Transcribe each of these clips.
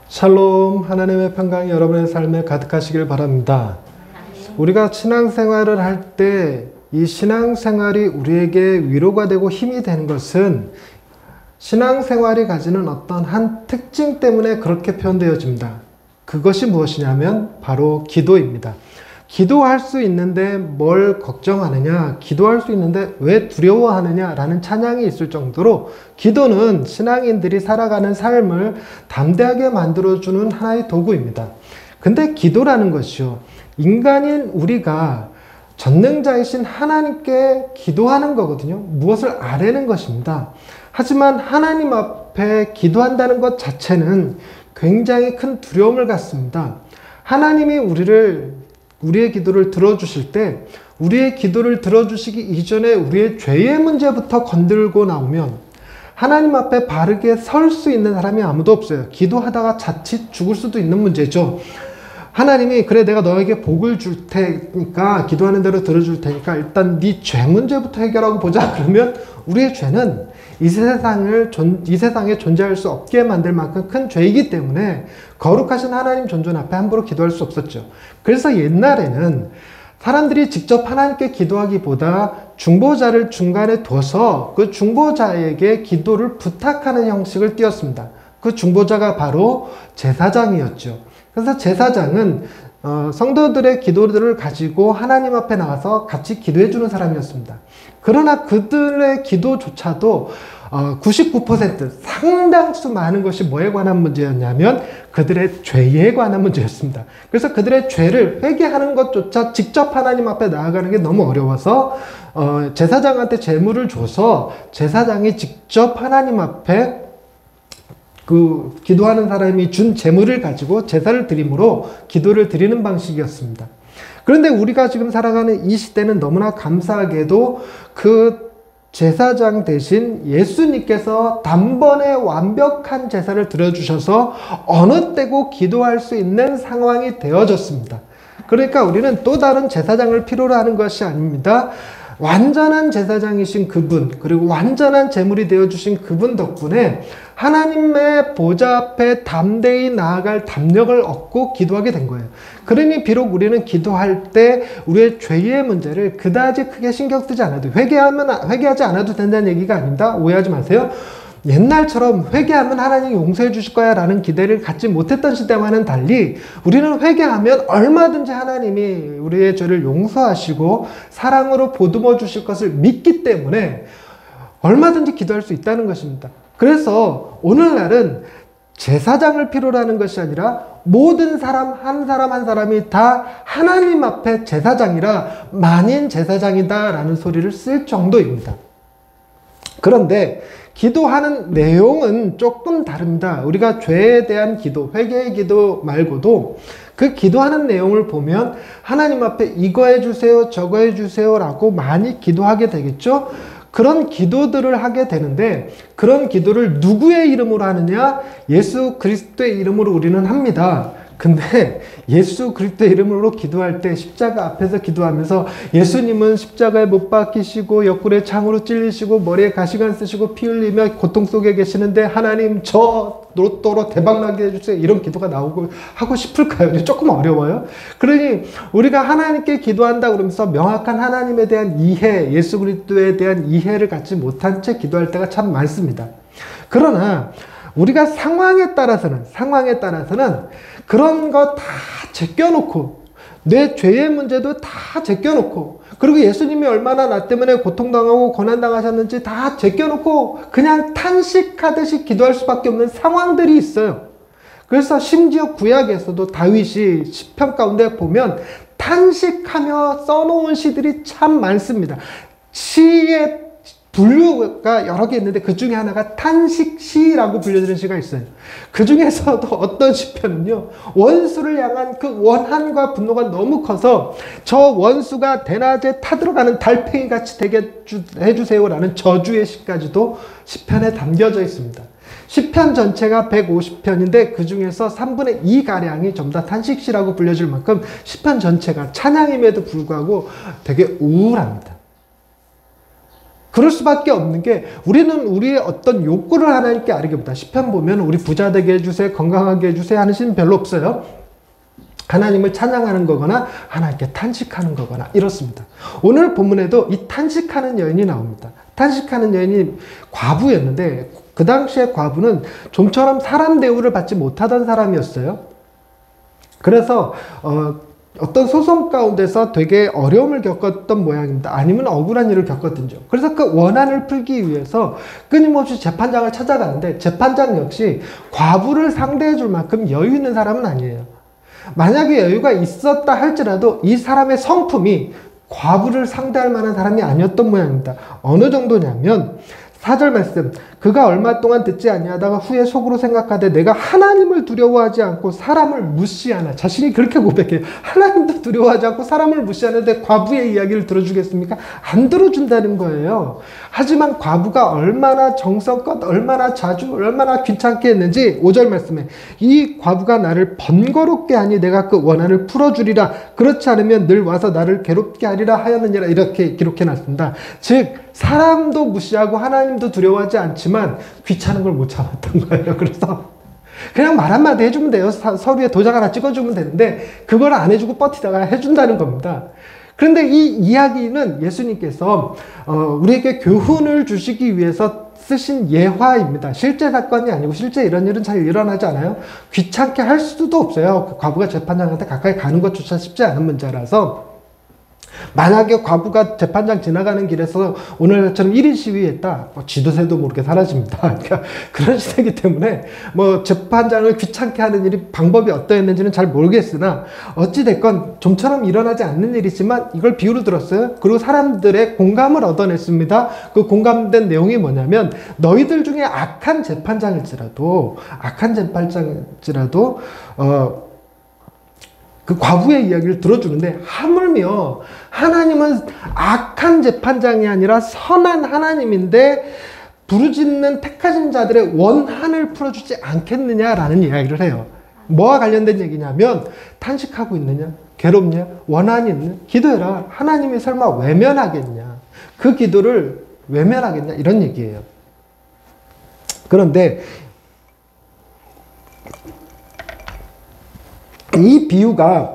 샬롬, 하나님의 평강이 여러분의 삶에 가득하시길 바랍니다. 우리가 신앙생활을 할 때 이 신앙생활이 우리에게 위로가 되고 힘이 되는 것은 신앙생활이 가지는 어떤 한 특징 때문에 그렇게 표현되어집니다. 그것이 무엇이냐면 바로 기도입니다. 기도할 수 있는데 뭘 걱정하느냐, 기도할 수 있는데 왜 두려워하느냐 라는 찬양이 있을 정도로 기도는 신앙인들이 살아가는 삶을 담대하게 만들어주는 하나의 도구입니다. 근데 기도라는 것이요, 인간인 우리가 전능자이신 하나님께 기도하는 거거든요. 무엇을 아뢰는 것입니다. 하지만 하나님 앞에 기도한다는 것 자체는 굉장히 큰 두려움을 갖습니다. 하나님이 우리의 기도를 들어주실 때, 우리의 기도를 들어주시기 이전에 우리의 죄의 문제부터 건들고 나오면 하나님 앞에 바르게 설 수 있는 사람이 아무도 없어요. 기도하다가 자칫 죽을 수도 있는 문제죠. 하나님이 그래 내가 너에게 복을 줄 테니까, 기도하는 대로 들어줄 테니까 일단 네 죄 문제부터 해결하고 보자. 그러면 우리의 죄는 이 세상에 존재할 수 없게 만들 만큼 큰 죄이기 때문에 거룩하신 하나님 존존 앞에 함부로 기도할 수 없었죠. 그래서 옛날에는 사람들이 직접 하나님께 기도하기보다 중보자를 중간에 둬서 그 중보자에게 기도를 부탁하는 형식을 띄었습니다. 그 중보자가 바로 제사장이었죠. 그래서 제사장은 성도들의 기도들을 가지고 하나님 앞에 나와서 같이 기도해 주는 사람이었습니다. 그러나 그들의 기도조차도 99% 상당수 많은 것이 뭐에 관한 문제였냐면 그들의 죄에 관한 문제였습니다. 그래서 그들의 죄를 회개하는 것조차 직접 하나님 앞에 나아가는 게 너무 어려워서 제사장한테 제물을 줘서 제사장이 직접 하나님 앞에 그 기도하는 사람이 준 제물을 가지고 제사를 드림으로 기도를 드리는 방식이었습니다. 그런데 우리가 지금 살아가는 이 시대는 너무나 감사하게도 그 제사장 대신 예수님께서 단번에 완벽한 제사를 드려주셔서 어느 때고 기도할 수 있는 상황이 되어졌습니다. 그러니까 우리는 또 다른 제사장을 필요로 하는 것이 아닙니다. 완전한 제사장이신 그분, 그리고 완전한 제물이 되어주신 그분 덕분에 하나님의 보좌 앞에 담대히 나아갈 담력을 얻고 기도하게 된 거예요. 그러니 비록 우리는 기도할 때 우리의 죄의 문제를 그다지 크게 신경 쓰지 않아도, 회개하지 않아도 된다는 얘기가 아닙니다. 오해하지 마세요. 옛날처럼 회개하면 하나님이 용서해 주실 거야 라는 기대를 갖지 못했던 시대와는 달리 우리는 회개하면 얼마든지 하나님이 우리의 죄를 용서하시고 사랑으로 보듬어 주실 것을 믿기 때문에 얼마든지 기도할 수 있다는 것입니다. 그래서 오늘날은 제사장을 필요로 하는 것이 아니라 모든 사람 한 사람이 다 하나님 앞에 제사장이라 만인 제사장이다 라는 소리를 쓸 정도입니다. 그런데 기도하는 내용은 조금 다릅니다. 우리가 죄에 대한 기도, 회개의 기도 말고도 그 기도하는 내용을 보면 하나님 앞에 이거 해주세요, 저거 해주세요 라고 많이 기도하게 되겠죠. 그런 기도들을 하게 되는데 그런 기도를 누구의 이름으로 하느냐? 예수 그리스도의 이름으로 우리는 합니다. 근데 예수 그리스도의 이름으로 기도할 때 십자가 앞에서 기도하면서 예수님은 십자가에 못 박히시고 옆구리에 창으로 찔리시고 머리에 가시관 쓰시고 피 흘리며 고통 속에 계시는데 하나님 저 로또로 대박나게 해주세요, 이런 기도가 나오고 하고 싶을까요? 조금 어려워요. 그러니 우리가 하나님께 기도한다 그러면서 명확한 하나님에 대한 이해, 예수 그리스도에 대한 이해를 갖지 못한 채 기도할 때가 참 많습니다. 그러나 우리가 상황에 따라서는 그런 거 다 제껴놓고, 내 죄의 문제도 다 제껴놓고, 그리고 예수님이 얼마나 나 때문에 고통당하고 고난당하셨는지 다 제껴놓고 그냥 탄식하듯이 기도할 수밖에 없는 상황들이 있어요. 그래서 심지어 구약에서도 다윗이 시편 가운데 보면 탄식하며 써놓은 시들이 참 많습니다. 시의 분류가 여러 개 있는데 그 중에 하나가 탄식시라고 불려지는 시가 있어요. 그 중에서도 어떤 시편은요, 원수를 향한 그 원한과 분노가 너무 커서 저 원수가 대낮에 타들어가는 달팽이 같이 되게 해주세요 라는 저주의 시까지도 시편에 담겨져 있습니다. 시편 전체가 150편인데 그 중에서 3분의 2가량이 전부 다 탄식시라고 불려질 만큼 시편 전체가 찬양임에도 불구하고 되게 우울합니다. 그럴 수밖에 없는 게 우리는 우리의 어떤 욕구를 하나님께 아뢰기보다 시편 보면 우리 부자 되게 해주세요, 건강하게 해주세요 하는 신 별로 없어요. 하나님을 찬양하는 거거나 하나님께 탄식하는 거거나 이렇습니다. 오늘 본문에도 이 탄식하는 여인이 나옵니다. 탄식하는 여인이 과부였는데 그 당시에 과부는 좀처럼 사람 대우를 받지 못하던 사람이었어요. 그래서 어떤 소송 가운데서 되게 어려움을 겪었던 모양입니다. 아니면 억울한 일을 겪었든죠. 그래서 그 원한을 풀기 위해서 끊임없이 재판장을 찾아가는데 재판장 역시 과부를 상대해 줄 만큼 여유 있는 사람은 아니에요. 만약에 여유가 있었다 할지라도 이 사람의 성품이 과부를 상대할 만한 사람이 아니었던 모양입니다. 어느 정도냐면 4절 말씀, 그가 얼마 동안 듣지 아니하다가 후에 속으로 생각하되 내가 하나님을 두려워하지 않고 사람을 무시하나. 자신이 그렇게 고백해요. 하나님도 두려워하지 않고 사람을 무시하는데 과부의 이야기를 들어주겠습니까? 안 들어준다는 거예요. 하지만 과부가 얼마나 정성껏, 얼마나 자주, 얼마나 귀찮게 했는지 5절 말씀에 이 과부가 나를 번거롭게 하니 내가 그 원한을 풀어주리라. 그렇지 않으면 늘 와서 나를 괴롭게 하리라 하였느니라. 이렇게 기록해놨습니다. 즉 사람도 무시하고 하나님도 두려워하지 않지만 귀찮은 걸 못 참았던 거예요. 그래서 그냥 말 한마디 해주면 돼요. 서류에 도장 하나 찍어주면 되는데 그걸 안 해주고 버티다가 해준다는 겁니다. 그런데 이 이야기는 예수님께서 우리에게 교훈을 주시기 위해서 쓰신 예화입니다. 실제 사건이 아니고 실제 이런 일은 잘 일어나지 않아요. 귀찮게 할 수도 없어요. 과부가 재판장한테 가까이 가는 것조차 쉽지 않은 문제라서 만약에 과부가 재판장 지나가는 길에서 오늘처럼 1인 시위했다, 쥐도새도 모르게 사라집니다. 그러니까 그런 시대이기 때문에 재판장을 귀찮게 하는 일이 방법이 어떠했는지는 잘 모르겠으나 어찌됐건 좀처럼 일어나지 않는 일이지만 이걸 비유로 들었어요. 그리고 사람들의 공감을 얻어냈습니다. 그 공감된 내용이 뭐냐면 너희들 중에 악한 재판장일지라도 그 과부의 이야기를 들어주는데 하물며 하나님은 악한 재판장이 아니라 선한 하나님인데 부르짖는 택하신 자들의 원한을 풀어주지 않겠느냐라는 이야기를 해요. 뭐와 관련된 얘기냐면 탄식하고 있느냐? 괴롭냐? 원한이 있느냐? 기도해라. 하나님이 설마 외면하겠냐? 그 기도를 외면하겠냐? 이런 얘기예요. 그런데 이 비유가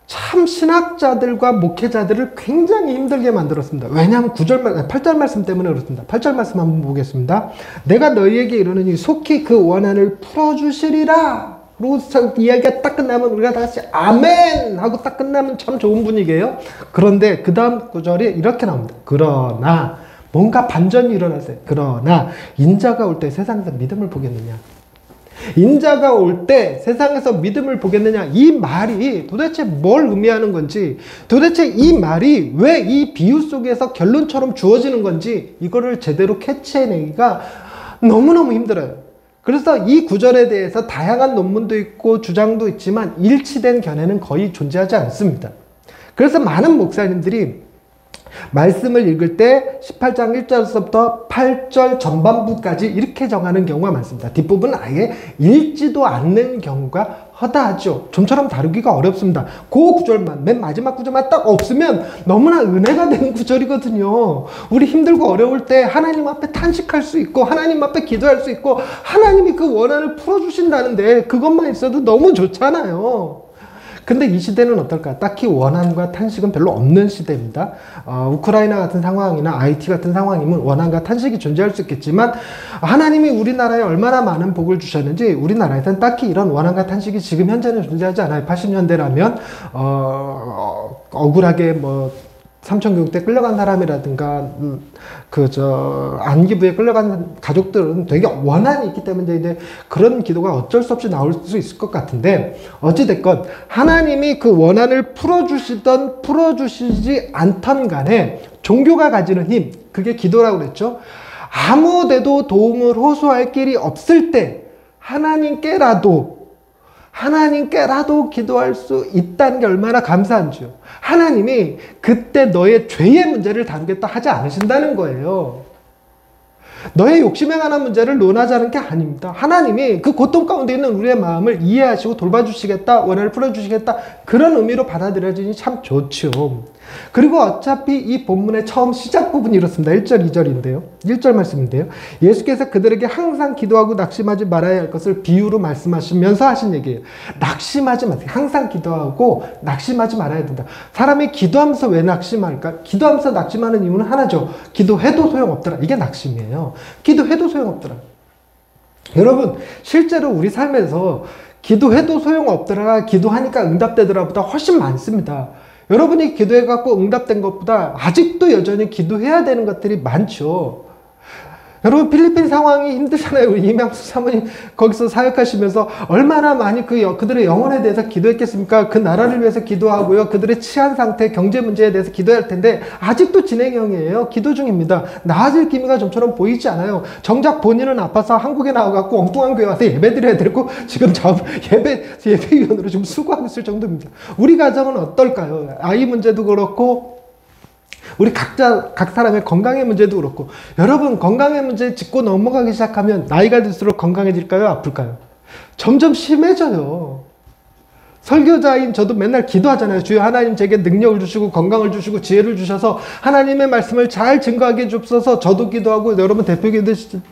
참 신학자들과 목회자들을 굉장히 힘들게 만들었습니다. 왜냐하면 8절 말씀 때문에 그렇습니다. 8절 말씀 한번 보겠습니다. 내가 너희에게 이르노니 속히 그 원한을 풀어주시리라. 그리고 이야기가 딱 끝나면 우리가 다 같이 아멘 하고 딱 끝나면 참 좋은 분위기예요. 그런데 그 다음 구절이 이렇게 나옵니다. 그러나 뭔가 반전이 일어났어요. 그러나 인자가 올 때 세상에서 믿음을 보겠느냐? 인자가 올 때 세상에서 믿음을 보겠느냐? 이 말이 도대체 뭘 의미하는 건지, 도대체 이 말이 왜 이 비유 속에서 결론처럼 주어지는 건지 이거를 제대로 캐치해내기가 너무너무 힘들어요. 그래서 이 구절에 대해서 다양한 논문도 있고 주장도 있지만 일치된 견해는 거의 존재하지 않습니다. 그래서 많은 목사님들이 말씀을 읽을 때 18장 1절에서부터 8절 전반부까지 이렇게 정하는 경우가 많습니다. 뒷부분은 아예 읽지도 않는 경우가 허다하죠. 좀처럼 다루기가 어렵습니다. 그 구절만, 맨 마지막 구절만 딱 없으면 너무나 은혜가 되는 구절이거든요. 우리 힘들고 어려울 때 하나님 앞에 탄식할 수 있고 하나님 앞에 기도할 수 있고 하나님이 그 원한을 풀어주신다는데 그것만 있어도 너무 좋잖아요. 근데 이 시대는 어떨까? 딱히 원한과 탄식은 별로 없는 시대입니다. 우크라이나 같은 상황이나 IT 같은 상황이면 원한과 탄식이 존재할 수 있겠지만 하나님이 우리나라에 얼마나 많은 복을 주셨는지 우리나라에서는 딱히 이런 원한과 탄식이 지금 현재는 존재하지 않아요. 80년대라면 억울하게 삼천교육대 끌려간 사람이라든가 안기부에 끌려간 가족들은 되게 원한이 있기 때문에 이제 그런 기도가 어쩔 수 없이 나올 수 있을 것 같은데 어찌됐건 하나님이 그 원한을 풀어주시던 풀어주시지 않던 간에 종교가 가지는 힘, 그게 기도라고 그랬죠. 아무데도 도움을 호소할 길이 없을 때 하나님께라도 기도할 수 있다는 게 얼마나 감사한지요. 하나님이 그때 너의 죄의 문제를 다루겠다 하지 않으신다는 거예요. 너의 욕심에 관한 문제를 논하자는 게 아닙니다. 하나님이 그 고통 가운데 있는 우리의 마음을 이해하시고 돌봐주시겠다, 원한을 풀어주시겠다, 그런 의미로 받아들여지니 참 좋죠. 그리고 어차피 이 본문의 처음 시작 부분이 이렇습니다. 1절, 2절인데요. 1절 말씀인데요. 예수께서 그들에게 항상 기도하고 낙심하지 말아야 할 것을 비유로 말씀하시면서 하신 얘기예요. 낙심하지 마세요. 항상 기도하고 낙심하지 말아야 된다. 사람이 기도하면서 왜 낙심할까? 기도하면서 낙심하는 이유는 하나죠. 기도해도 소용없더라. 이게 낙심이에요. 기도해도 소용없더라. 여러분, 실제로 우리 삶에서 기도해도 소용없더라, 기도하니까 응답되더라 보다 훨씬 많습니다. 여러분이 기도해갖고 응답된 것보다 아직도 여전히 기도해야 되는 것들이 많죠. 여러분, 필리핀 상황이 힘들잖아요. 우리 이명숙 사모님 거기서 사역하시면서 얼마나 많이 그들의 영혼에 대해서 기도했겠습니까? 그 나라를 위해서 기도하고요. 그들의 치안 상태, 경제 문제에 대해서 기도할 텐데 아직도 진행형이에요. 기도 중입니다. 나아질 기미가 좀처럼 보이지 않아요. 정작 본인은 아파서 한국에 나와갖고 엉뚱한 교회 와서 예배 드려야 되고 지금 예배위원으로 지금 수고하고 있을 정도입니다. 우리 가정은 어떨까요? 아이 문제도 그렇고 우리 각 사람의 건강의 문제도 그렇고, 여러분, 건강의 문제 짚고 넘어가기 시작하면 나이가 들수록 건강해질까요? 아플까요? 점점 심해져요. 설교자인 저도 맨날 기도하잖아요. 주여 하나님 제게 능력을 주시고 건강을 주시고 지혜를 주셔서 하나님의 말씀을 잘 증거하게 주옵소서. 저도 기도하고 여러분 대표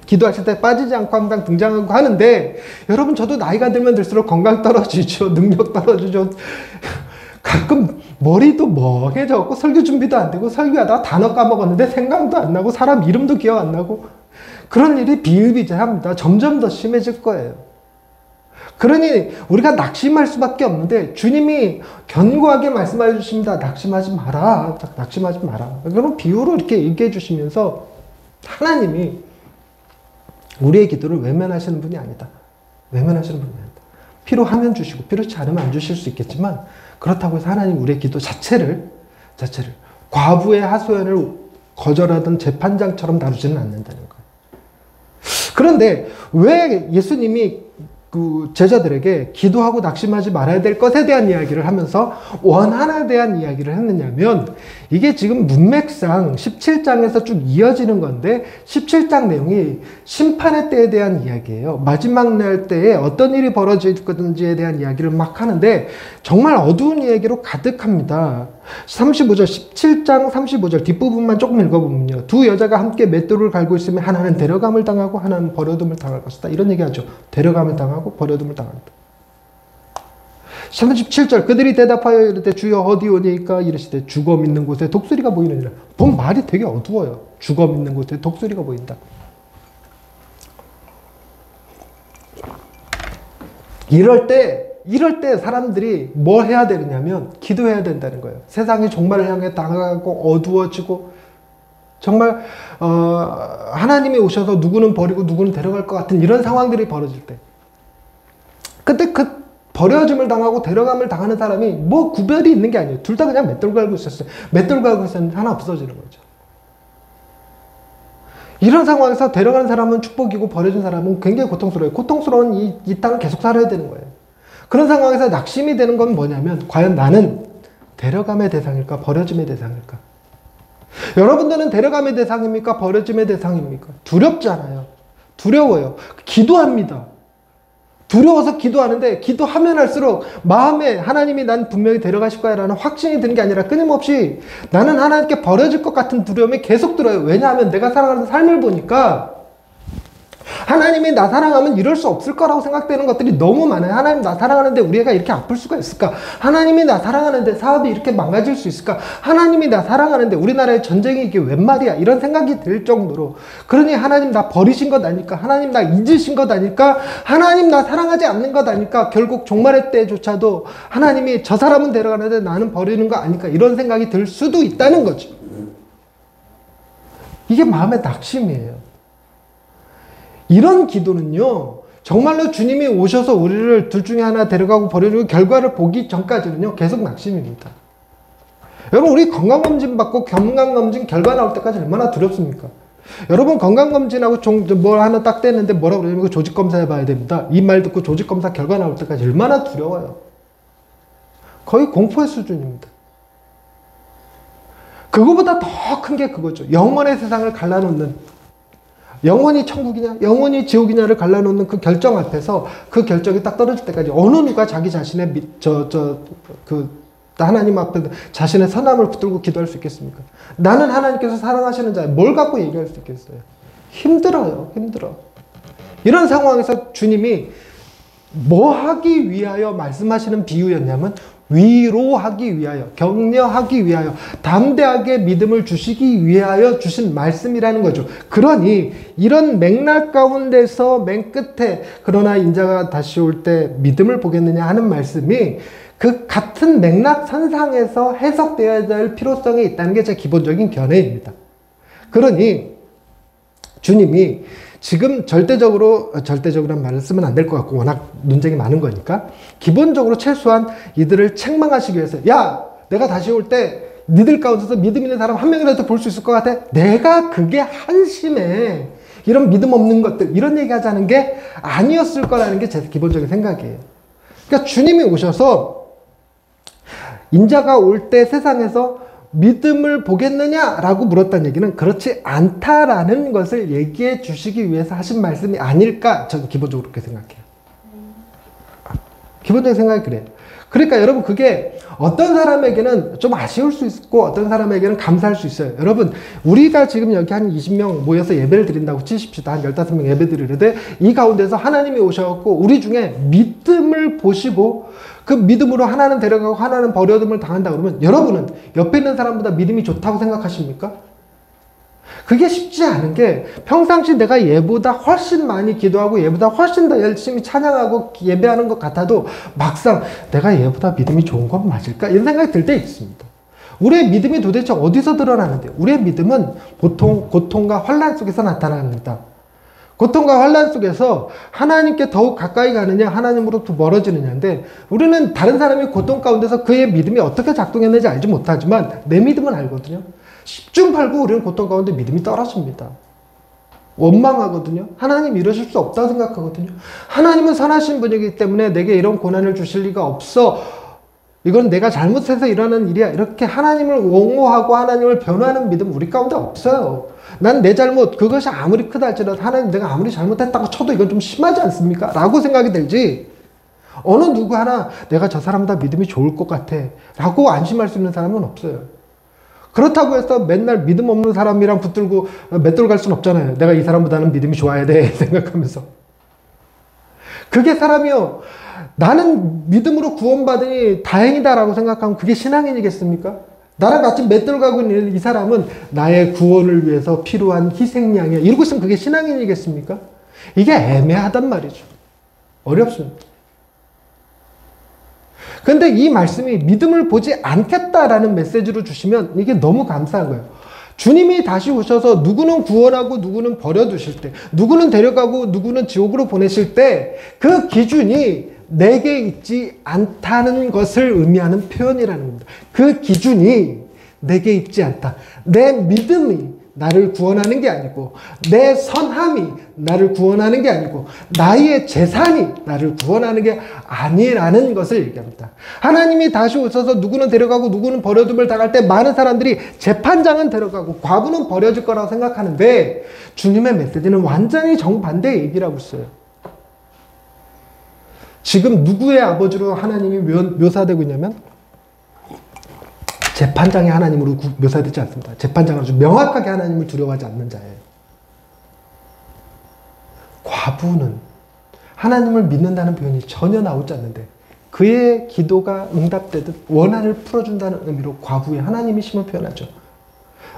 기도하실 때 빠지지 않고 항상 등장하고 하는데, 여러분, 저도 나이가 들면 들수록 건강 떨어지죠. 능력 떨어지죠. 가끔 머리도 멍해져갖고 설교 준비도 안 되고 설교하다가 단어 까먹었는데 생각도 안 나고 사람 이름도 기억 안 나고 그런 일이 비일비재합니다. 점점 더 심해질 거예요. 그러니 우리가 낙심할 수밖에 없는데 주님이 견고하게 말씀해 주십니다. 낙심하지 마라. 낙심하지 마라. 그럼 비유로 이렇게 얘기해 주시면서 하나님이 우리의 기도를 외면하시는 분이 아니다. 외면하시는 분이 아니다. 필요하면 주시고 필요치 않으면 안 주실 수 있겠지만, 그렇다고 해서 하나님 우리의 기도 자체를 과부의 하소연을 거절하던 재판장처럼 다루지는 않는다는 거예요. 그런데 왜 예수님이 그 제자들에게 기도하고 낙심하지 말아야 될 것에 대한 이야기를 하면서 원한에 대한 이야기를 했느냐면, 이게 지금 문맥상 17장에서 쭉 이어지는 건데 17장 내용이 심판의 때에 대한 이야기예요. 마지막 날 때에 어떤 일이 벌어질 건지에 대한 이야기를 막 하는데 정말 어두운 이야기로 가득합니다. 35절, 17장 35절 뒷부분만 조금 읽어보면요. 두 여자가 함께 맷돌을 갈고 있으면 하나는 데려감을 당하고 하나는 버려둠을 당할 것이다. 이런 얘기하죠. 데려감을 당하고 버려둠을 당한다. 37절 그들이 대답하여 이르되 주여 어디 오니까 이르시되 죽어 있는 곳에 독수리가 보이느니라. 본 말이 되게 어두워요. 죽어 있는 곳에 독수리가 보인다. 이럴 때 사람들이 뭘 해야 되느냐면 기도해야 된다는 거예요. 세상이 종말을 향해 다가가고 어두워지고 정말 하나님이 오셔서 누구는 버리고 누구는 데려갈 것 같은 이런 상황들이 벌어질 때, 그때 그 버려짐을 당하고 데려감을 당하는 사람이 뭐 구별이 있는 게 아니에요. 둘 다 그냥 맷돌 갈고 있었어요. 맷돌 갈고 있었는데 하나 없어지는 거죠. 이런 상황에서 데려가는 사람은 축복이고 버려진 사람은 굉장히 고통스러워요. 고통스러운 이 땅을 계속 살아야 되는 거예요. 그런 상황에서 낙심이 되는 건 뭐냐면, 과연 나는 데려감의 대상일까 버려짐의 대상일까? 여러분들은 데려감의 대상입니까 버려짐의 대상입니까? 두렵잖아요. 두려워요. 기도합니다. 두려워서 기도하는데 기도하면 할수록 마음에 하나님이 난 분명히 데려가실 거야 라는 확신이 드는 게 아니라 끊임없이 나는 하나님께 버려질 것 같은 두려움이 계속 들어요. 왜냐하면 내가 살아가는 삶을 보니까 하나님이 나 사랑하면 이럴 수 없을 거라고 생각되는 것들이 너무 많아요. 하나님 나 사랑하는데 우리 애가 이렇게 아플 수가 있을까? 하나님이 나 사랑하는데 사업이 이렇게 망가질 수 있을까? 하나님이 나 사랑하는데 우리나라의 전쟁이 이게 웬 말이야? 이런 생각이 들 정도로, 그러니 하나님 나 버리신 것 아닐까? 하나님 나 잊으신 것 아닐까? 하나님 나 사랑하지 않는 것 아닐까? 결국 종말의 때조차도 하나님이 저 사람은 데려가는데 나는 버리는 거 아닐까? 이런 생각이 들 수도 있다는 거죠. 이게 마음의 낙심이에요. 이런 기도는요, 정말로 주님이 오셔서 우리를 둘 중에 하나 데려가고 버리고 결과를 보기 전까지는요, 계속 낙심입니다. 여러분, 우리 건강검진 받고 건강검진 결과 나올 때까지 얼마나 두렵습니까? 여러분, 건강검진하고 뭘 하나 딱 떼는데 뭐라고 그러냐면 조직검사 해봐야 됩니다. 이 말 듣고 조직검사 결과 나올 때까지 얼마나 두려워요. 거의 공포의 수준입니다. 그거보다 더 큰 게 그거죠. 영원의 세상을 갈라놓는, 영원히 천국이냐 영원히 지옥이냐를 갈라놓는 그 결정 앞에서 그 결정이 딱 떨어질 때까지 어느 누가 자기 자신의 하나님 앞에 자신의 선함을 붙들고 기도할 수 있겠습니까? 나는 하나님께서 사랑하시는 자예요. 뭘 갖고 얘기할 수 있겠어요? 힘들어요. 힘들어. 이런 상황에서 주님이 뭐 하기 위하여 말씀하시는 비유였냐면 위로하기 위하여, 격려하기 위하여, 담대하게 믿음을 주시기 위하여 주신 말씀이라는 거죠. 그러니 이런 맥락 가운데서 맨 끝에 그러나 인자가 다시 올 때 믿음을 보겠느냐 하는 말씀이 그 같은 맥락 선상에서 해석되어야 될 필요성이 있다는 게 제 기본적인 견해입니다. 그러니 주님이 지금 절대적으로란 말을 쓰면 안 될 것 같고 워낙 논쟁이 많은 거니까 기본적으로 최소한 이들을 책망하시기 위해서 야, 내가 다시 올 때 니들 가운데서 믿음 있는 사람 한 명이라도 볼 수 있을 것 같아? 내가 그게 한심해. 이런 믿음 없는 것들 이런 얘기하자는 게 아니었을 거라는 게 제 기본적인 생각이에요. 그러니까 주님이 오셔서 인자가 올 때 세상에서 믿음을 보겠느냐라고 물었다는 얘기는 그렇지 않다라는 것을 얘기해 주시기 위해서 하신 말씀이 아닐까 저는 기본적으로 그렇게 생각해요. 기본적인 생각이 그래요. 그러니까 여러분 그게 어떤 사람에게는 좀 아쉬울 수 있고 어떤 사람에게는 감사할 수 있어요. 여러분 우리가 지금 여기 한 20명 모여서 예배를 드린다고 치십시다. 한 15명 예배 드리는데 이 가운데서 하나님이 오셔갖고 우리 중에 믿음을 보시고 그 믿음으로 하나는 데려가고 하나는 버려둠을 당한다 그러면 여러분은 옆에 있는 사람보다 믿음이 좋다고 생각하십니까? 그게 쉽지 않은 게 평상시 내가 얘보다 훨씬 많이 기도하고 얘보다 훨씬 더 열심히 찬양하고 예배하는 것 같아도 막상 내가 얘보다 믿음이 좋은 건 맞을까? 이런 생각이 들 때 있습니다. 우리의 믿음이 도대체 어디서 드러나는데요? 우리의 믿음은 보통 고통과 환난 속에서 나타납니다. 고통과 환난 속에서 하나님께 더욱 가까이 가느냐 하나님으로부터 멀어지느냐인데 우리는 다른 사람이 고통 가운데서 그의 믿음이 어떻게 작동했는지 알지 못하지만 내 믿음은 알거든요. 10중 8구 우리는 고통 가운데 믿음이 떨어집니다. 원망하거든요. 하나님 이러실 수 없다고 생각하거든요. 하나님은 선하신 분이기 때문에 내게 이런 고난을 주실 리가 없어. 이건 내가 잘못해서 일어나는 일이야. 이렇게 하나님을 옹호하고 하나님을 변호하는 믿음 우리 가운데 없어요. 난 내 잘못 그것이 아무리 크다 할지라도 하나님 내가 아무리 잘못했다고 쳐도 이건 좀 심하지 않습니까? 라고 생각이 들지 어느 누구 하나 내가 저 사람보다 믿음이 좋을 것 같아 라고 안심할 수 있는 사람은 없어요. 그렇다고 해서 맨날 믿음 없는 사람이랑 붙들고 맷돌 갈 수는 없잖아요. 내가 이 사람보다는 믿음이 좋아야 돼 생각하면서 그게 사람이요 나는 믿음으로 구원받으니 다행이다라고 생각하면 그게 신앙인이겠습니까? 나랑 같이 맷돌 가고 있는 이 사람은 나의 구원을 위해서 필요한 희생양이야. 이러고 있으면 그게 신앙인이겠습니까? 이게 애매하단 말이죠. 어렵습니다. 근데 이 말씀이 믿음을 보지 않겠다라는 메시지로 주시면 이게 너무 감사한 거예요. 주님이 다시 오셔서 누구는 구원하고 누구는 버려두실 때, 누구는 데려가고 누구는 지옥으로 보내실 때 그 기준이 내게 있지 않다는 것을 의미하는 표현이라는 겁니다. 그 기준이 내게 있지 않다. 내 믿음이 나를 구원하는 게 아니고 내 선함이 나를 구원하는 게 아니고 나의 재산이 나를 구원하는 게 아니라는 것을 얘기합니다. 하나님이 다시 오셔서 누구는 데려가고 누구는 버려둠을 당할 때 많은 사람들이 재판장은 데려가고 과부는 버려질 거라고 생각하는데 주님의 메시지는 완전히 정반대의 얘기라고 써요. 지금 누구의 아버지로 하나님이 묘사되고 있냐면 재판장이 하나님으로 묘사되지 않습니다. 재판장은 아주 명확하게 하나님을 두려워하지 않는 자예요. 과부는 하나님을 믿는다는 표현이 전혀 나오지 않는데 그의 기도가 응답되듯 원한을 풀어준다는 의미로 과부의 하나님이심을 표현하죠.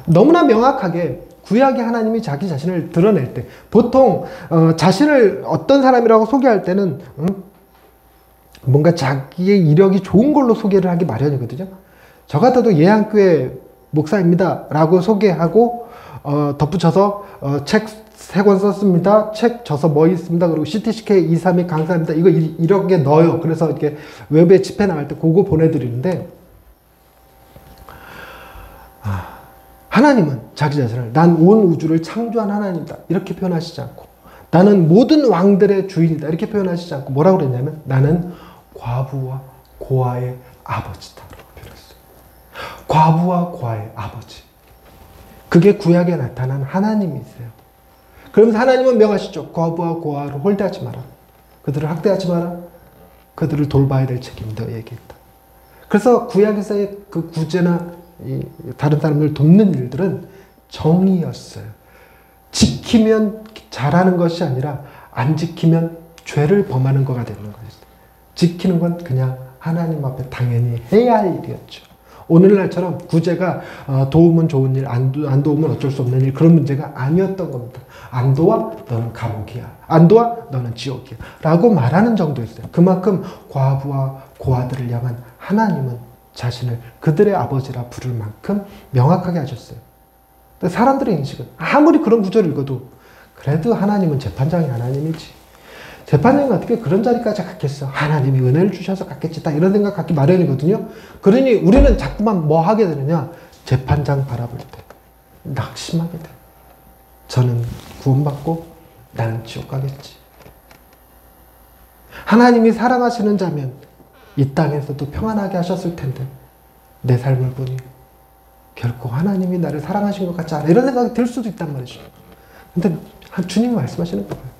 너무나 명확하게 구약의 하나님이 자기 자신을 드러낼 때 보통 자신을 어떤 사람이라고 소개할 때는 뭔가 자기의 이력이 좋은 걸로 소개를 하기 마련이거든요. 저 같아도 예한교회 목사입니다 라고 소개하고 덧붙여서 책 3권 썼습니다. 책 저서 뭐 있습니다. 그리고 CTCK 232 강사입니다. 이거 이렇게 넣어요. 그래서 이렇게 웹에 집회 나갈 때 그거 보내드리는데 하나님은 자기 자신을 난 온 우주를 창조한 하나님이다 이렇게 표현하시지 않고 나는 모든 왕들의 주인이다 이렇게 표현하시지 않고 뭐라고 그랬냐면 나는 과부와 고아의 아버지다 라고 표현했어요. 과부와 고아의 아버지. 그게 구약에 나타난 하나님이세요. 그러면서 하나님은 명하시죠. 과부와 고아를 홀대하지 마라. 그들을 학대하지 마라. 그들을 돌봐야 될 책임도 얘기했다. 그래서 구약에서의 그 구제나 다른 사람들 돕는 일들은 정의였어요. 지키면 잘하는 것이 아니라 안 지키면 죄를 범하는 거가 되는 거예요. 지키는 건 그냥 하나님 앞에 당연히 해야 할 일이었죠. 오늘날처럼 구제가 도움은 좋은 일, 안 도움은 어쩔 수 없는 일, 그런 문제가 아니었던 겁니다. 안 도와? 너는 감옥이야. 안 도와? 너는 지옥이야. 라고 말하는 정도였어요. 그만큼 과부와 고아들을 향한 하나님은 자신을 그들의 아버지라 부를 만큼 명확하게 하셨어요. 사람들의 인식은 아무리 그런 구절을 읽어도 그래도 하나님은 재판장이 하나님이지. 재판장이 어떻게 그런 자리까지 갔겠어. 하나님이 은혜를 주셔서 갔겠지. 딱 이런 생각 갖기 마련이거든요. 그러니 우리는 자꾸만 뭐 하게 되느냐. 재판장 바라볼 때 낙심하게 돼. 저는 구원받고 나는 지옥 가겠지. 하나님이 사랑하시는 자면 이 땅에서도 평안하게 하셨을 텐데 내 삶을 보니 결코 하나님이 나를 사랑하신 것 같지 않아. 이런 생각이 들 수도 있단 말이죠. 근데 주님이 말씀하시는 거예요.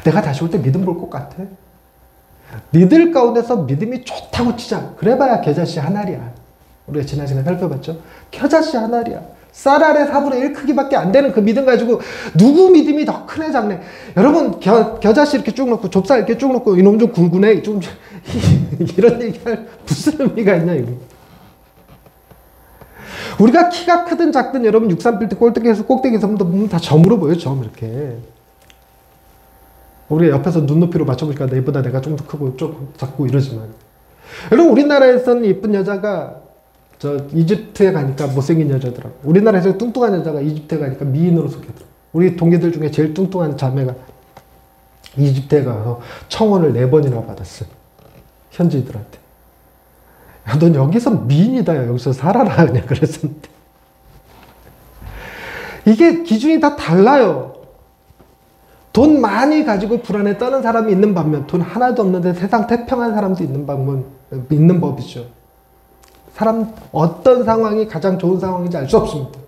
내가 다시 올 때 믿음 볼 것 같아. 니들 가운데서 믿음이 좋다고 치자. 그래봐야 겨자씨 한 알이야. 우리가 지난 시간에 살펴봤죠. 겨자씨 한 알이야. 쌀 알의 4분의 1 크기밖에 안 되는 그 믿음 가지고 누구 믿음이 더 크네 작네. 여러분 겨자씨 이렇게 쭉 넣고 좁쌀 이렇게 쭉 넣고 이놈 좀 굵으네. 좀 이런 얘기할 무슨 의미가 있냐 이거. 우리가 키가 크든 작든 여러분 63빌드 꼭대기에서 보면 다 점으로 보여요. 점 이렇게. 우리 옆에서 눈높이로 맞춰보니까 내보다 내가 좀 더 크고 좀 작고 이러지만 여러분 우리나라에서는 예쁜 여자가 저 이집트에 가니까 못생긴 여자더라고. 우리나라에서 뚱뚱한 여자가 이집트에 가니까 미인으로 소개하더라고. 우리 동기들 중에 제일 뚱뚱한 자매가 이집트에 가서 청혼을 4번이나 받았어. 현지인들한테. 야, 넌 여기서 미인이다. 여기서 살아라. 그냥 그랬었는데. 이게 기준이 다 달라요. 돈 많이 가지고 불안에 떠는 사람이 있는 반면 돈 하나도 없는데 세상 태평한 사람도 있는 법이죠. 사람 어떤 상황이 가장 좋은 상황인지 알 수 없습니다.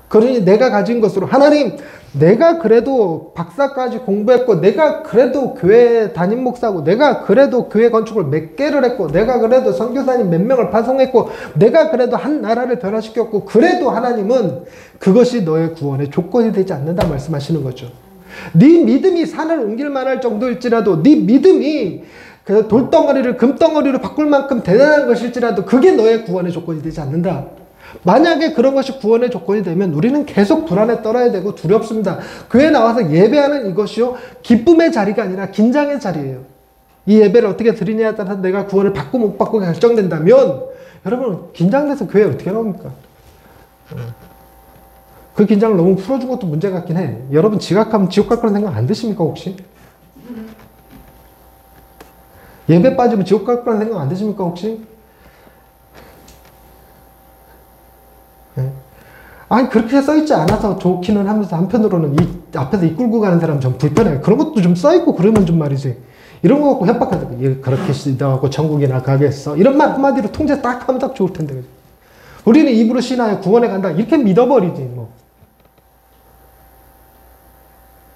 그러니 내가 가진 것으로 하나님 내가 그래도 박사까지 공부했고 내가 그래도 교회 담임 목사고 내가 그래도 교회 건축을 몇 개를 했고 내가 그래도 선교사님 몇 명을 파송했고 내가 그래도 한 나라를 변화시켰고 그래도 하나님은 그것이 너의 구원의 조건이 되지 않는다 말씀하시는 거죠. 네 믿음이 산을 옮길 만할 정도일지라도 네 믿음이 그 돌덩어리를 금덩어리로 바꿀 만큼 대단한 것일지라도 그게 너의 구원의 조건이 되지 않는다. 만약에 그런 것이 구원의 조건이 되면 우리는 계속 불안에 떨어야 되고 두렵습니다. 교회에 나와서 예배하는 이것이요 기쁨의 자리가 아니라 긴장의 자리예요. 이 예배를 어떻게 드리냐에 따라서 내가 구원을 받고 못 받고 결정된다면 여러분 긴장돼서 교회에 어떻게 나옵니까? 그 긴장을 너무 풀어준 것도 문제 같긴 해. 여러분 지각하면 지옥 갈 거란 생각 안 드십니까 혹시? 예배 빠지면 지옥 갈 거란 생각 안 드십니까 혹시? 아니 그렇게 써있지 않아서 좋기는 하면서 한편으로는 앞에서 이끌고 가는 사람 좀 불편해요. 그런 것도 좀 써있고 그러면 좀 말이지. 이런 거 갖고 협박하다가 그렇게 시다하고 천국에 나가겠어. 이런 말 한마디로 통제 딱 하면 딱 좋을 텐데. 우리는 입으로 신하여 구원에 간다. 이렇게 믿어버리지 뭐.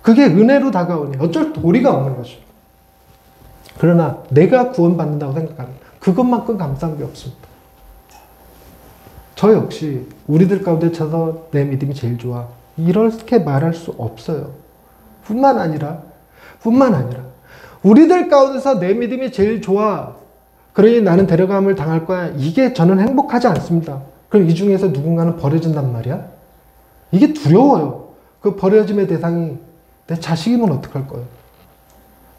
그게 은혜로 다가오니 어쩔 도리가 없는 거죠. 그러나 내가 구원받는다고 생각하면 그것만큼 감사한 게 없습니다. 저 역시 우리들 가운데 쳐서 내 믿음이 제일 좋아. 이렇게 말할 수 없어요. 뿐만 아니라 우리들 가운데서 내 믿음이 제일 좋아. 그러니 나는 데려감을 당할 거야. 이게 저는 행복하지 않습니다. 그럼 이 중에서 누군가는 버려진단 말이야? 이게 두려워요. 그 버려짐의 대상이 내 자식이면 어떡할 거예요?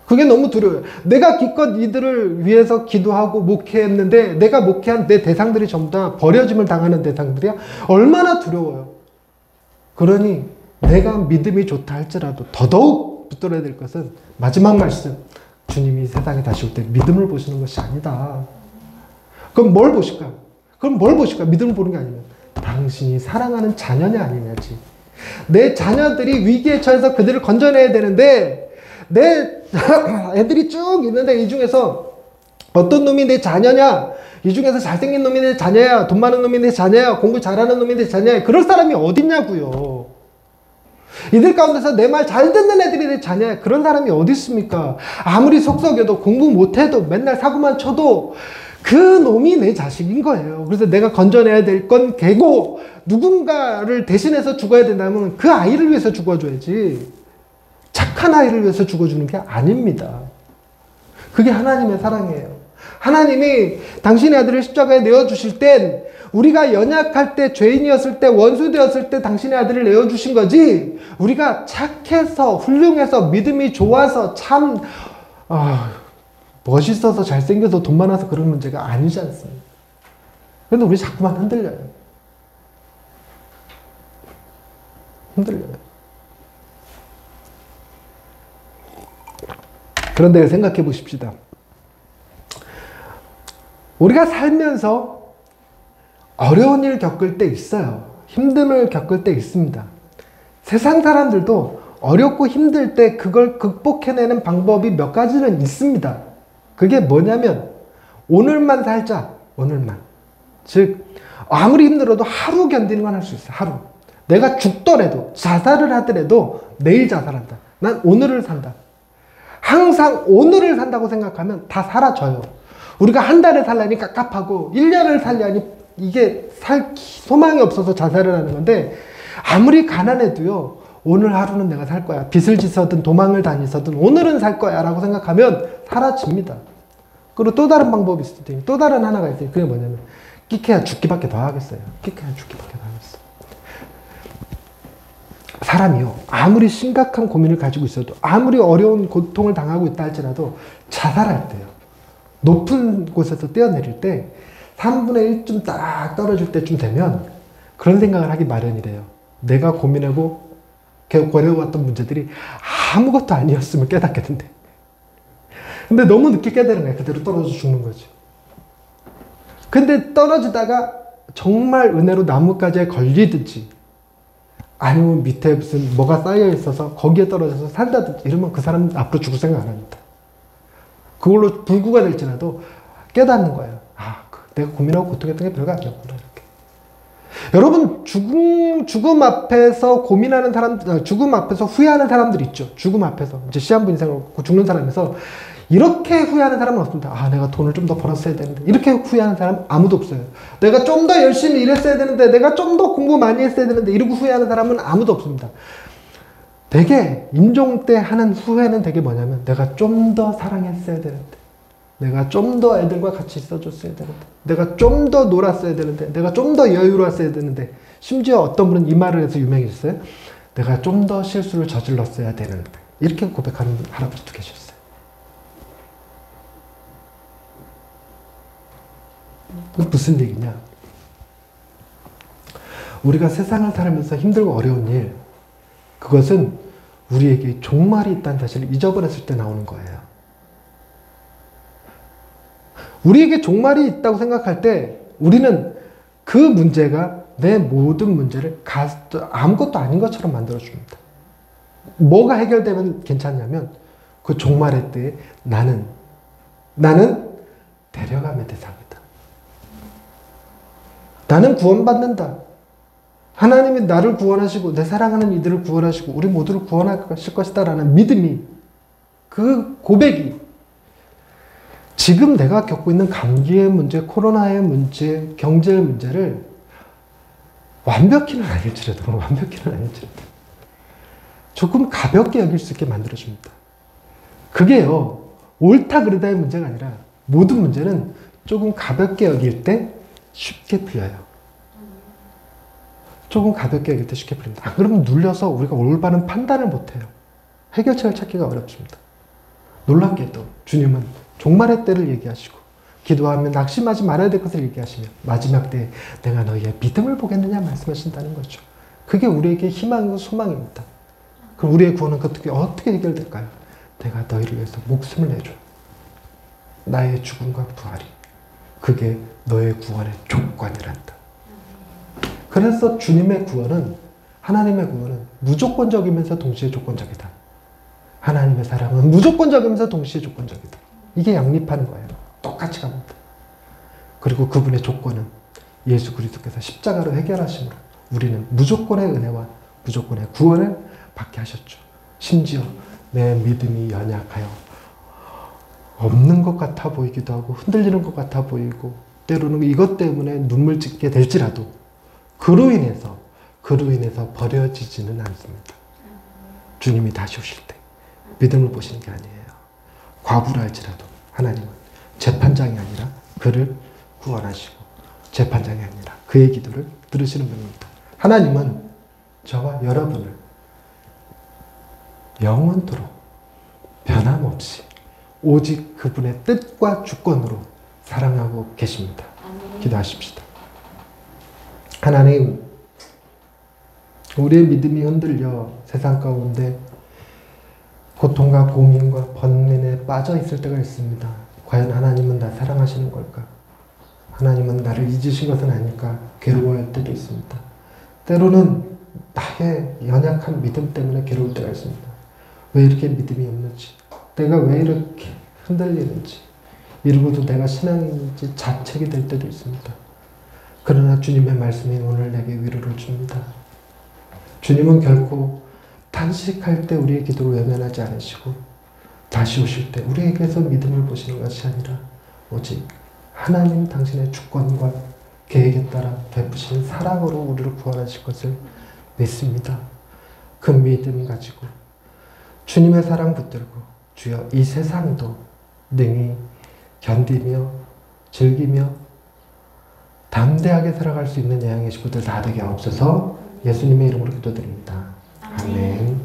그게 너무 두려워요. 내가 기껏 이들을 위해서 기도하고 목회했는데 내가 목회한 내 대상들이 전부 다 버려짐을 당하는 대상들이야? 얼마나 두려워요. 그러니 내가 믿음이 좋다 할지라도 더더욱 붙들어야 될 것은 마지막 말씀. 주님이 세상에 다시 올 때 믿음을 보시는 것이 아니다. 그럼 뭘 보실까? 믿음을 보는 게 아니면 당신이 사랑하는 자녀냐 아니냐지. 내 자녀들이 위기에 처해서 그들을 건져내야 되는데 내 애들이 쭉 있는데 이 중에서 어떤 놈이 내 자녀냐? 이 중에서 잘생긴 놈이 내 자녀야? 돈 많은 놈이 내 자녀야? 공부 잘하는 놈이 내 자녀야? 그럴 사람이 어딨냐고요. 이들 가운데서 내 말 잘 듣는 애들이 내 자녀야? 그런 사람이 어디 있습니까? 아무리 속썩여도 공부 못해도 맨날 사고만 쳐도 그 놈이 내 자식인 거예요. 그래서 내가 건져내야 될 건 걔고, 누군가를 대신해서 죽어야 된다면 그 아이를 위해서 죽어줘야지, 착한 아이를 위해서 죽어주는 게 아닙니다. 그게 하나님의 사랑이에요. 하나님이 당신의 아들을 십자가에 내어주실 땐 우리가 연약할 때, 죄인이었을 때, 원수 되었을 때 당신의 아들을 내어주신 거지, 우리가 착해서 훌륭해서 믿음이 좋아서 참 멋있어서 잘생겨서 돈 많아서 그런 문제가 아니지 않습니까? 그런데 우리 자꾸만 흔들려요. 흔들려요. 그런데 생각해 보십시다. 우리가 살면서 어려운 일 겪을 때 있어요. 힘듦을 겪을 때 있습니다. 세상 사람들도 어렵고 힘들 때 그걸 극복해내는 방법이 몇 가지는 있습니다. 그게 뭐냐면 오늘만 살자. 오늘만. 즉 아무리 힘들어도 하루 견디는 건 할 수 있어요. 하루. 내가 죽더라도 자살을 하더라도 내일 자살한다. 난 오늘을 산다. 항상 오늘을 산다고 생각하면 다 사라져요. 우리가 한 달을 살려니 깝깝하고 1년을 살려니 이게 살 소망이 없어서 자살을 하는 건데, 아무리 가난해도요, 오늘 하루는 내가 살 거야. 빚을 지서든 도망을 다니서든 오늘은 살 거야 라고 생각하면 사라집니다. 그리고 또 다른 방법이 있을 때, 또 다른 하나가 있어요. 그게 뭐냐면 끽해야 죽기밖에 더 하겠어요. 끽해야 죽기밖에 더 하겠어요. 사람이요, 아무리 심각한 고민을 가지고 있어도, 아무리 어려운 고통을 당하고 있다 할지라도 자살할 때요, 높은 곳에서 뛰어내릴 때 3분의 1쯤 딱 떨어질 때쯤 되면 그런 생각을 하기 마련이래요. 내가 고민하고 괴로워왔던 문제들이 아무것도 아니었음을 깨닫겠는데, 근데 너무 늦게 깨달은 거야. 그대로 떨어져 죽는 거죠. 근데 떨어지다가 정말 은혜로 나뭇가지에 걸리든지, 아니면 밑에 무슨 뭐가 쌓여 있어서 거기에 떨어져서 산다든지 이러면 그 사람은 앞으로 죽을 생각 안 합니다. 그걸로 불구가 될지라도 깨닫는 거예요. 내가 고민하고 고통했던 게 별거 아니었구나, 이렇게. 여러분, 죽음 앞에서 고민하는 사람, 죽음 앞에서 후회하는 사람들이 있죠. 죽음 앞에서. 이제 시한부 인생을 죽는 사람에서 이렇게 후회하는 사람은 없습니다. 내가 돈을 좀 더 벌었어야 되는데. 이렇게 후회하는 사람 아무도 없어요. 내가 좀 더 열심히 일했어야 되는데, 내가 좀 더 공부 많이 했어야 되는데, 이러고 후회하는 사람은 아무도 없습니다. 되게 임종 때 하는 후회는 되게 뭐냐면, 내가 좀 더 사랑했어야 되는데, 내가 좀 더 애들과 같이 있어줬어야 되는데, 내가 좀 더 놀았어야 되는데, 내가 좀 더 여유로웠어야 되는데, 심지어 어떤 분은 이 말을 해서 유명해졌어요. 내가 좀 더 실수를 저질렀어야 되는데, 이렇게 고백하는 할아버지도 계셨어요. 무슨 얘기냐? 우리가 세상을 살면서 힘들고 어려운 일, 그것은 우리에게 종말이 있다는 사실을 잊어버렸을 때 나오는 거예요. 우리에게 종말이 있다고 생각할 때 우리는 그 문제가 내 모든 문제를 아무것도 아닌 것처럼 만들어줍니다. 뭐가 해결되면 괜찮냐면, 그 종말의 때에 나는 데려감의 대상이다. 나는 구원받는다. 하나님이 나를 구원하시고 내 사랑하는 이들을 구원하시고 우리 모두를 구원하실 것이다 라는 믿음이, 그 고백이 지금 내가 겪고 있는 감기의 문제, 코로나의 문제, 경제의 문제를 완벽히는 아닐지라도 조금 가볍게 여길 수 있게 만들어줍니다. 그게요, 옳다 그르다의 문제가 아니라 모든 문제는 조금 가볍게 여길 때 쉽게 풀려요. 조금 가볍게 여길 때 쉽게 풀립니다. 안 그러면 눌려서 우리가 올바른 판단을 못해요. 해결책을 찾기가 어렵습니다. 놀랍게도 주님은 종말의 때를 얘기하시고, 기도하면 낙심하지 말아야 될 것을 얘기하시며, 마지막 때에 내가 너희의 믿음을 보겠느냐 말씀하신다는 거죠. 그게 우리에게 희망이고 소망입니다. 그럼 우리의 구원은 어떻게 해결될까요? 내가 너희를 위해서 목숨을 내줘. 나의 죽음과 부활이, 그게 너의 구원의 조건이란다. 그래서 주님의 구원은, 하나님의 구원은 무조건적이면서 동시에 조건적이다. 하나님의 사랑은 무조건적이면서 동시에 조건적이다. 이게 양립하는 거예요. 똑같이 갑니다. 그리고 그분의 조건은 예수 그리스도께서 십자가로 해결하심으로 우리는 무조건의 은혜와 무조건의 구원을 받게 하셨죠. 심지어 내 믿음이 연약하여 없는 것 같아 보이기도 하고 흔들리는 것 같아 보이고 때로는 이것 때문에 눈물 짓게 될지라도 그로 인해서 버려지지는 않습니다. 주님이 다시 오실 때 믿음을 보시는 게 아니에요. 과부라 할지라도 하나님은 재판장이 아니라 그를 구원하시고 재판장이 아니라 그의 기도를 들으시는 분입니다. 하나님은 저와 여러분을 영원토록 변함없이 오직 그분의 뜻과 주권으로 사랑하고 계십니다. 기도하십시다. 하나님, 우리의 믿음이 흔들려 세상 가운데 고통과 고민과 번민에 빠져 있을 때가 있습니다. 과연 하나님은 나 사랑하시는 걸까? 하나님은 나를 잊으신 것은 아닐까? 괴로워할 때도 있습니다. 때로는 나의 연약한 믿음 때문에 괴로울 때가 있습니다. 왜 이렇게 믿음이 없는지, 내가 왜 이렇게 흔들리는지, 이러고도 내가 신앙인지 자책이 될 때도 있습니다. 그러나 주님의 말씀이 오늘 내게 위로를 줍니다. 주님은 결코 탄식할 때 우리의 기도를 외면하지 않으시고 다시 오실 때 우리에게서 믿음을 보시는 것이 아니라 오직 하나님 당신의 주권과 계획에 따라 베푸신 사랑으로 우리를 구원하실 것을 믿습니다. 그 믿음 가지고 주님의 사랑 붙들고 주여 이 세상도 능히 견디며 즐기며 담대하게 살아갈 수 있는 예양의 식구들 다 되게 하옵소서. 예수님의 이름으로 기도드립니다. 아멘.